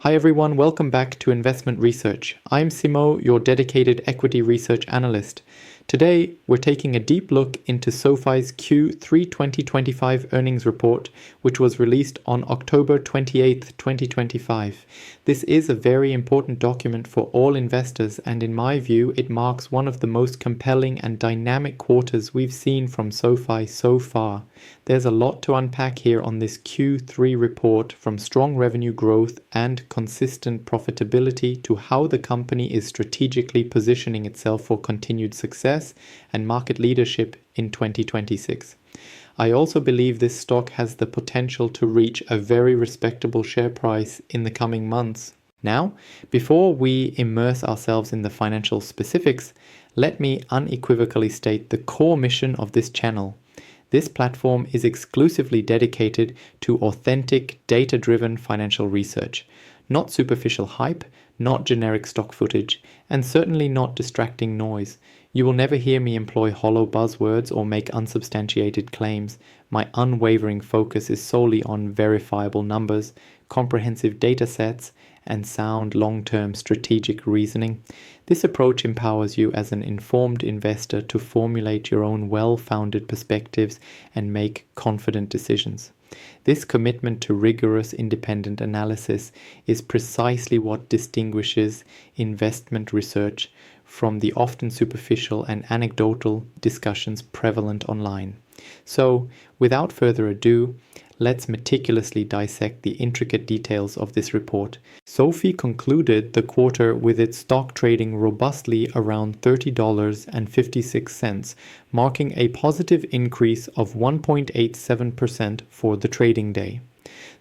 Hi everyone, welcome back to Investment Research. I'm Simo, your dedicated equity research analyst. Today, we're taking a deep look into SoFi's Q3 2025 earnings report, which was released on October 28th, 2025. This is a very important document for all investors, and in my view, it marks one of the most compelling and dynamic quarters we've seen from SoFi so far. There's a lot to unpack here on this Q3 report, from strong revenue growth and consistent profitability to how the company is strategically positioning itself for continued success and market leadership in 2026. I also believe this stock has the potential to reach a very respectable share price in the coming months. Now, before we immerse ourselves in the financial specifics, let me unequivocally state the core mission of this channel. This platform is exclusively dedicated to authentic, data-driven financial research, not superficial hype, not generic stock footage, and certainly not distracting noise. You will never hear me employ hollow buzzwords or make unsubstantiated claims. My unwavering focus is solely on verifiable numbers, comprehensive data sets, and sound long-term strategic reasoning. This approach empowers you as an informed investor to formulate your own well-founded perspectives and make confident decisions. This commitment to rigorous independent analysis is precisely what distinguishes investment research from the often superficial and anecdotal discussions prevalent online. So, without further ado, let's meticulously dissect the intricate details of this report. SoFi concluded the quarter with its stock trading robustly around $30.56, marking a positive increase of 1.87% for the trading day.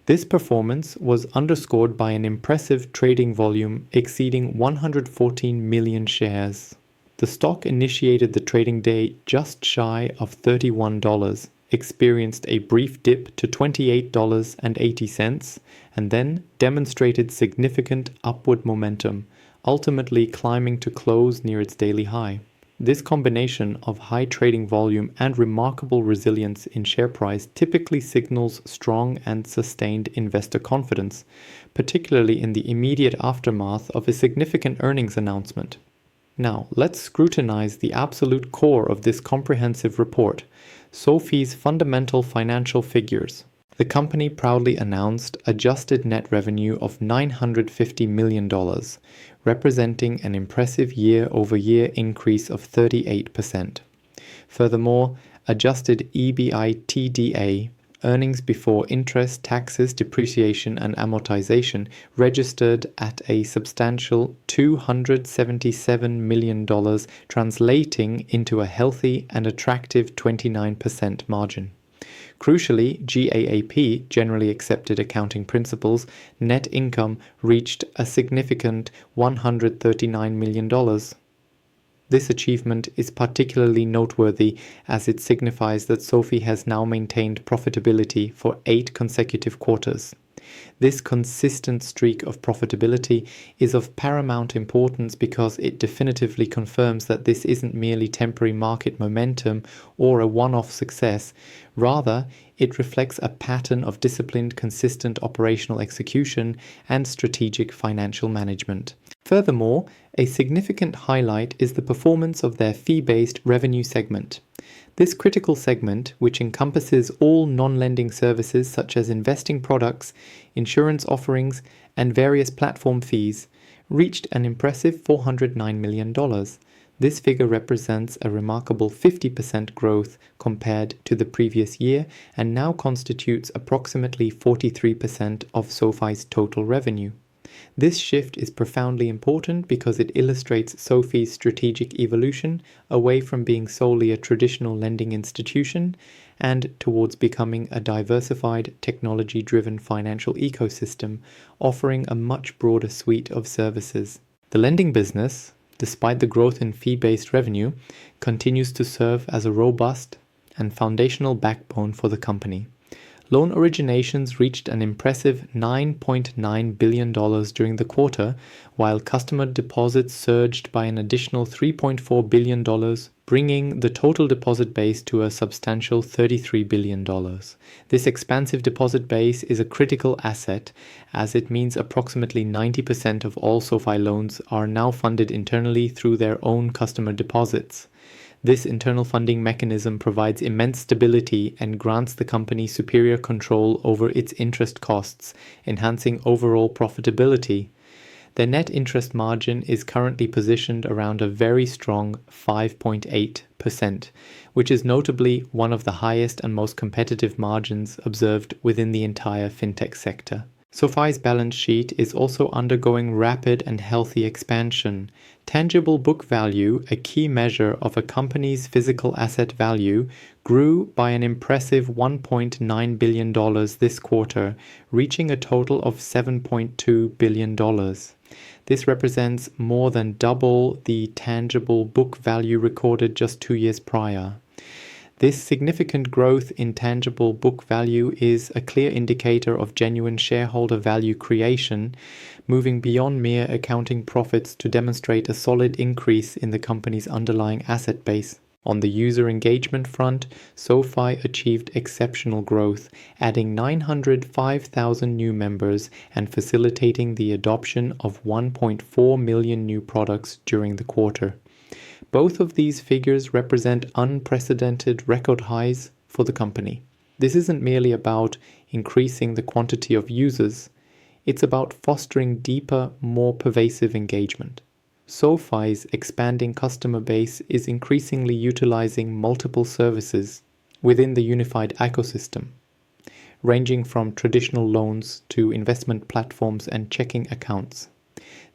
This performance was underscored by an impressive trading volume exceeding 114 million shares. The stock initiated the trading day just shy of $31, experienced a brief dip to $28.80, and then demonstrated significant upward momentum, ultimately climbing to close near its daily high. This combination of high trading volume and remarkable resilience in share price typically signals strong and sustained investor confidence, particularly in the immediate aftermath of a significant earnings announcement. Now, let's scrutinize the absolute core of this comprehensive report, SoFi's fundamental financial figures. The company proudly announced adjusted net revenue of $950 million, representing an impressive year-over-year increase of 38%. Furthermore, adjusted EBITDA, earnings before interest, taxes, depreciation, and amortization, registered at a substantial $277 million, translating into a healthy and attractive 29% margin. Crucially, GAAP, generally accepted accounting principles, net income reached a significant $139 million. This achievement is particularly noteworthy as it signifies that SoFi has now maintained profitability for 8 consecutive quarters. This consistent streak of profitability is of paramount importance because it definitively confirms that this isn't merely temporary market momentum or a one-off success. Rather, it reflects a pattern of disciplined, consistent operational execution and strategic financial management. Furthermore, a significant highlight is the performance of their fee-based revenue segment. This critical segment, which encompasses all non-lending services such as investing products, insurance offerings, and various platform fees, reached an impressive $409 million. This figure represents a remarkable 50% growth compared to the previous year and now constitutes approximately 43% of SoFi's total revenue. This shift is profoundly important because it illustrates SoFi's strategic evolution away from being solely a traditional lending institution and towards becoming a diversified, technology-driven financial ecosystem, offering a much broader suite of services. The lending business, despite the growth in fee-based revenue, continues to serve as a robust and foundational backbone for the company. Loan originations reached an impressive $9.9 billion during the quarter, while customer deposits surged by an additional $3.4 billion, bringing the total deposit base to a substantial $33 billion. This expansive deposit base is a critical asset, as it means approximately 90% of all SoFi loans are now funded internally through their own customer deposits. This internal funding mechanism provides immense stability and grants the company superior control over its interest costs, enhancing overall profitability. Their net interest margin is currently positioned around a very strong 5.8%, which is notably one of the highest and most competitive margins observed within the entire fintech sector. SoFi's balance sheet is also undergoing rapid and healthy expansion. Tangible book value, a key measure of a company's physical asset value, grew by an impressive $1.9 billion this quarter, reaching a total of $7.2 billion. This represents more than double the tangible book value recorded just 2 years prior. This significant growth in tangible book value is a clear indicator of genuine shareholder value creation, moving beyond mere accounting profits to demonstrate a solid increase in the company's underlying asset base. On the user engagement front, SoFi achieved exceptional growth, adding 905,000 new members and facilitating the adoption of 1.4 million new products during the quarter. Both of these figures represent unprecedented record highs for the company. This isn't merely about increasing the quantity of users, it's about fostering deeper, more pervasive engagement. SoFi's expanding customer base is increasingly utilizing multiple services within the unified ecosystem, ranging from traditional loans to investment platforms and checking accounts.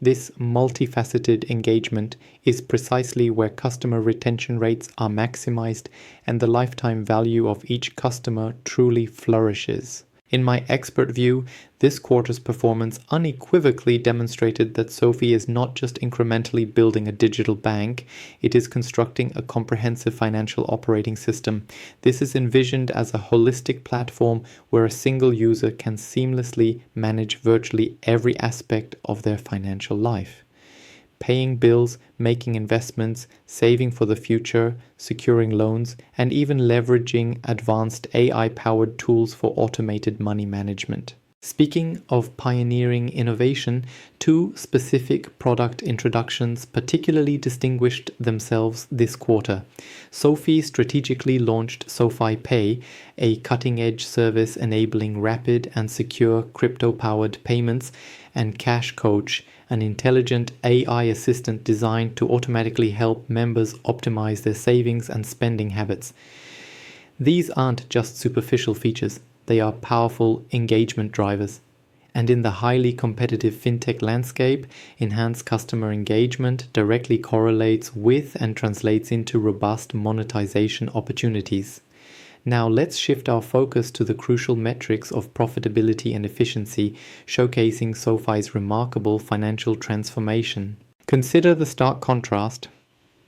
This multifaceted engagement is precisely where customer retention rates are maximized and the lifetime value of each customer truly flourishes. In my expert view, this quarter's performance unequivocally demonstrated that SoFi is not just incrementally building a digital bank, it is constructing a comprehensive financial operating system. This is envisioned as a holistic platform where a single user can seamlessly manage virtually every aspect of their financial life. Paying bills, making investments, saving for the future, securing loans, and even leveraging advanced AI-powered tools for automated money management. Speaking of pioneering innovation, two specific product introductions particularly distinguished themselves this quarter. SoFi strategically launched SoFi Pay, a cutting-edge service enabling rapid and secure crypto-powered payments, and Cash Coach, an intelligent AI assistant designed to automatically help members optimize their savings and spending habits. These aren't just superficial features, they are powerful engagement drivers. And in the highly competitive fintech landscape, enhanced customer engagement directly correlates with and translates into robust monetization opportunities. Now let's shift our focus to the crucial metrics of profitability and efficiency, showcasing SoFi's remarkable financial transformation. Consider the stark contrast.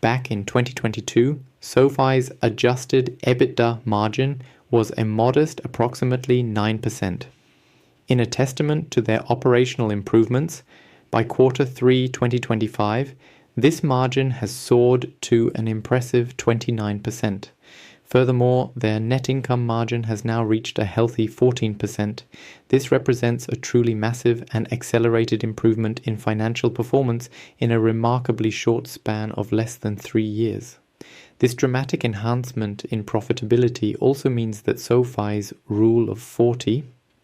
Back in 2022, SoFi's adjusted EBITDA margin was a modest approximately 9%. In a testament to their operational improvements, by Q3 2025, this margin has soared to an impressive 29%. Furthermore, their net income margin has now reached a healthy 14%. This represents a truly massive and accelerated improvement in financial performance in a remarkably short span of less than 3 years. This dramatic enhancement in profitability also means that SoFi's Rule of 40,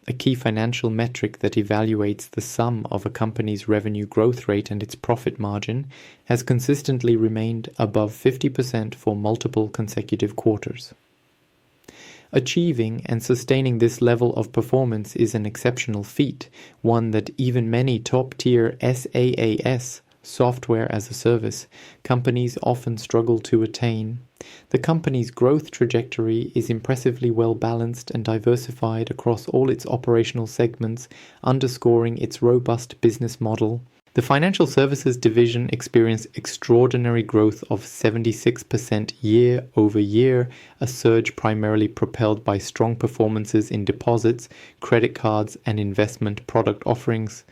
a key financial metric that evaluates the sum of a company's revenue growth rate and its profit margin, has consistently remained above 50% for multiple consecutive quarters. Achieving and sustaining this level of performance is an exceptional feat, one that even many top-tier SaaS software as a service, companies often struggle to attain. The company's growth trajectory is impressively well balanced and diversified across all its operational segments, underscoring its robust business model. The financial services division experienced extraordinary growth of 76% year over year, a surge primarily propelled by strong performances in deposits, credit cards, and investment product offerings.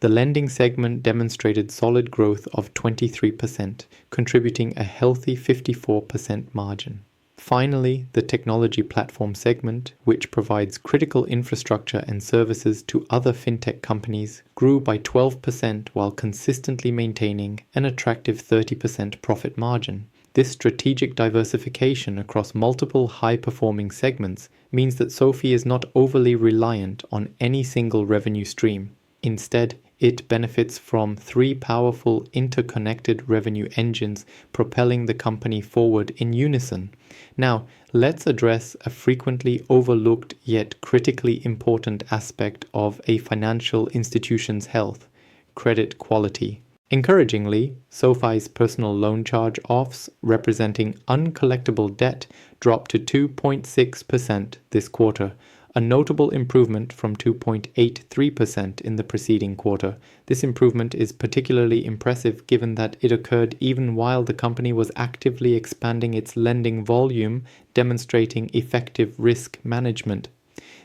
The lending segment demonstrated solid growth of 23%, contributing a healthy 54% margin. Finally, the technology platform segment, which provides critical infrastructure and services to other fintech companies, grew by 12% while consistently maintaining an attractive 30% profit margin. This strategic diversification across multiple high-performing segments means that SoFi is not overly reliant on any single revenue stream. Instead, it benefits from three powerful interconnected revenue engines propelling the company forward in unison. Now, let's address a frequently overlooked yet critically important aspect of a financial institution's health: credit quality. Encouragingly, SoFi's personal loan charge-offs, representing uncollectible debt, dropped to 2.6% this quarter, a notable improvement from 2.83% in the preceding quarter. This improvement is particularly impressive given that it occurred even while the company was actively expanding its lending volume, demonstrating effective risk management.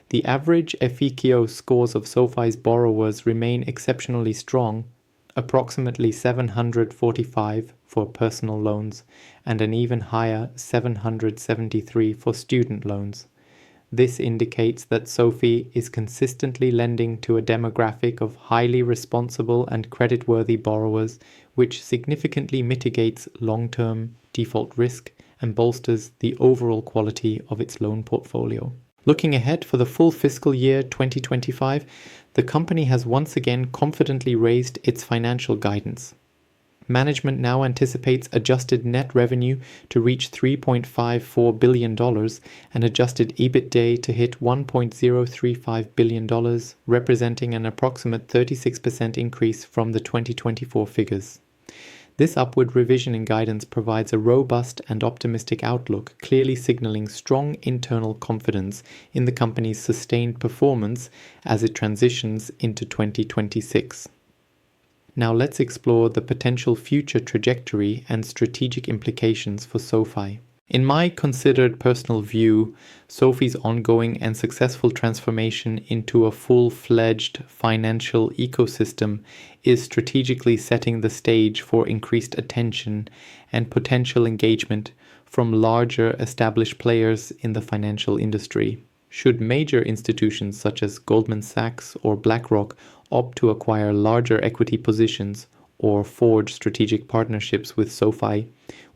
The average FICO scores of SoFi's borrowers remain exceptionally strong, approximately 745 for personal loans and an even higher 773 for student loans. This indicates that SoFi is consistently lending to a demographic of highly responsible and creditworthy borrowers, which significantly mitigates long-term default risk and bolsters the overall quality of its loan portfolio. Looking ahead for the full fiscal year 2025, the company has once again confidently raised its financial guidance. Management now anticipates adjusted net revenue to reach $3.54 billion and adjusted EBITDA to hit $1.035 billion, representing an approximate 36% increase from the 2024 figures. This upward revision in guidance provides a robust and optimistic outlook, clearly signaling strong internal confidence in the company's sustained performance as it transitions into 2026. Now let's explore the potential future trajectory and strategic implications for SoFi. In my considered personal view, SoFi's ongoing and successful transformation into a full-fledged financial ecosystem is strategically setting the stage for increased attention and potential engagement from larger established players in the financial industry. Should major institutions such as Goldman Sachs or BlackRock opt to acquire larger equity positions or forge strategic partnerships with SoFi,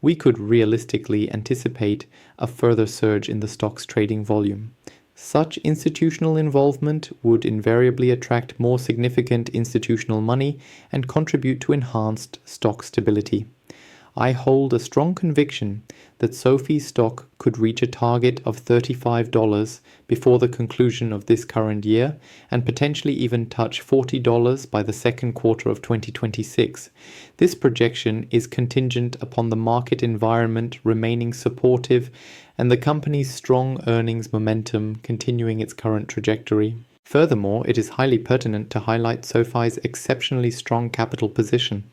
we could realistically anticipate a further surge in the stock's trading volume. Such institutional involvement would invariably attract more significant institutional money and contribute to enhanced stock stability. I hold a strong conviction that SoFi's stock could reach a target of $35 before the conclusion of this current year and potentially even touch $40 by the second quarter of 2026. This projection is contingent upon the market environment remaining supportive and the company's strong earnings momentum continuing its current trajectory. Furthermore, it is highly pertinent to highlight SoFi's exceptionally strong capital position.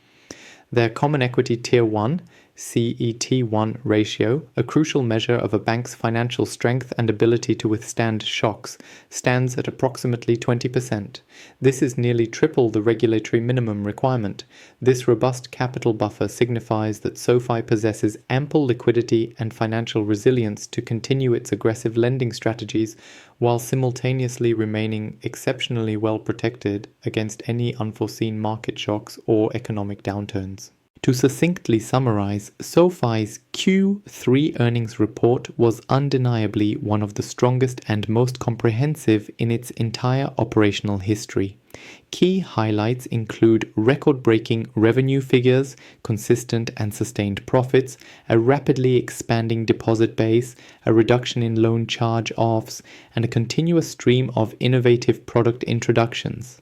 Their Common Equity Tier 1 (CET1) ratio, a crucial measure of a bank's financial strength and ability to withstand shocks, stands at approximately 20%. This is nearly triple the regulatory minimum requirement. This robust capital buffer signifies that SoFi possesses ample liquidity and financial resilience to continue its aggressive lending strategies while simultaneously remaining exceptionally well protected against any unforeseen market shocks or economic downturns. To succinctly summarize, SoFi's Q3 earnings report was undeniably one of the strongest and most comprehensive in its entire operational history. Key highlights include record-breaking revenue figures, consistent and sustained profits, a rapidly expanding deposit base, a reduction in loan charge-offs, and a continuous stream of innovative product introductions.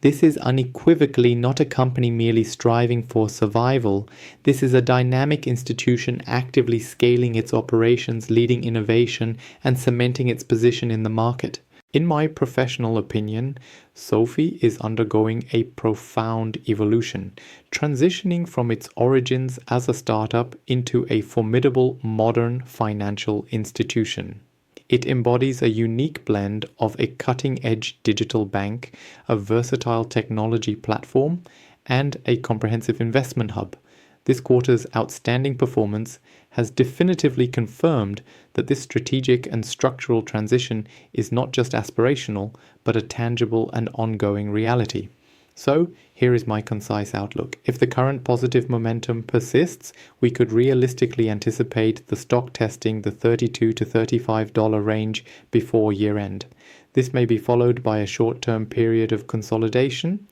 This is unequivocally not a company merely striving for survival. This is a dynamic institution actively scaling its operations, leading innovation, and cementing its position in the market. In my professional opinion, SoFi is undergoing a profound evolution, transitioning from its origins as a startup into a formidable modern financial institution. It embodies a unique blend of a cutting-edge digital bank, a versatile technology platform, and a comprehensive investment hub. This quarter's outstanding performance has definitively confirmed that this strategic and structural transition is not just aspirational, but a tangible and ongoing reality. So, here is my concise outlook. If the current positive momentum persists, we could realistically anticipate the stock testing the $32 to $35 range before year-end. This may be followed by a short-term period of consolidation,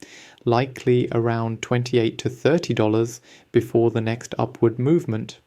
likely around $28 to $30 before the next upward movement.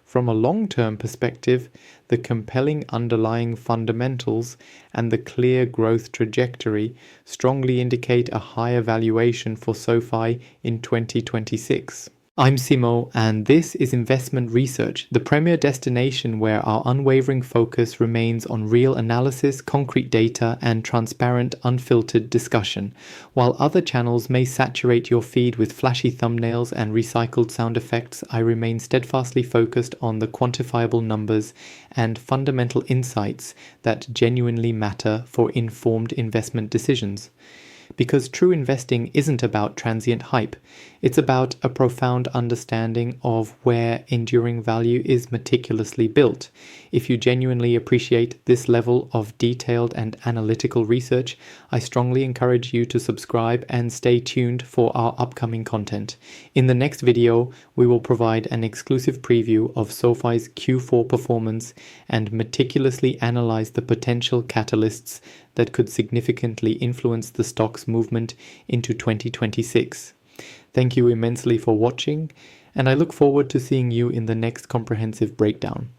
From a long-term perspective, the compelling underlying fundamentals and the clear growth trajectory strongly indicate a higher valuation for SoFi in 2026. I'm Simo, and this is Investment Research, the premier destination where our unwavering focus remains on real analysis, concrete data, and transparent, unfiltered discussion. While other channels may saturate your feed with flashy thumbnails and recycled sound effects, I remain steadfastly focused on the quantifiable numbers and fundamental insights that genuinely matter for informed investment decisions. Because true investing isn't about transient hype, it's about a profound understanding of where enduring value is meticulously built. If you genuinely appreciate this level of detailed and analytical research, I strongly encourage you to subscribe and stay tuned for our upcoming content. In the next video, we will provide an exclusive preview of SoFi's Q4 performance and meticulously analyze the potential catalysts that could significantly influence the stock's movement into 2026. Thank you immensely for watching, and I look forward to seeing you in the next comprehensive breakdown.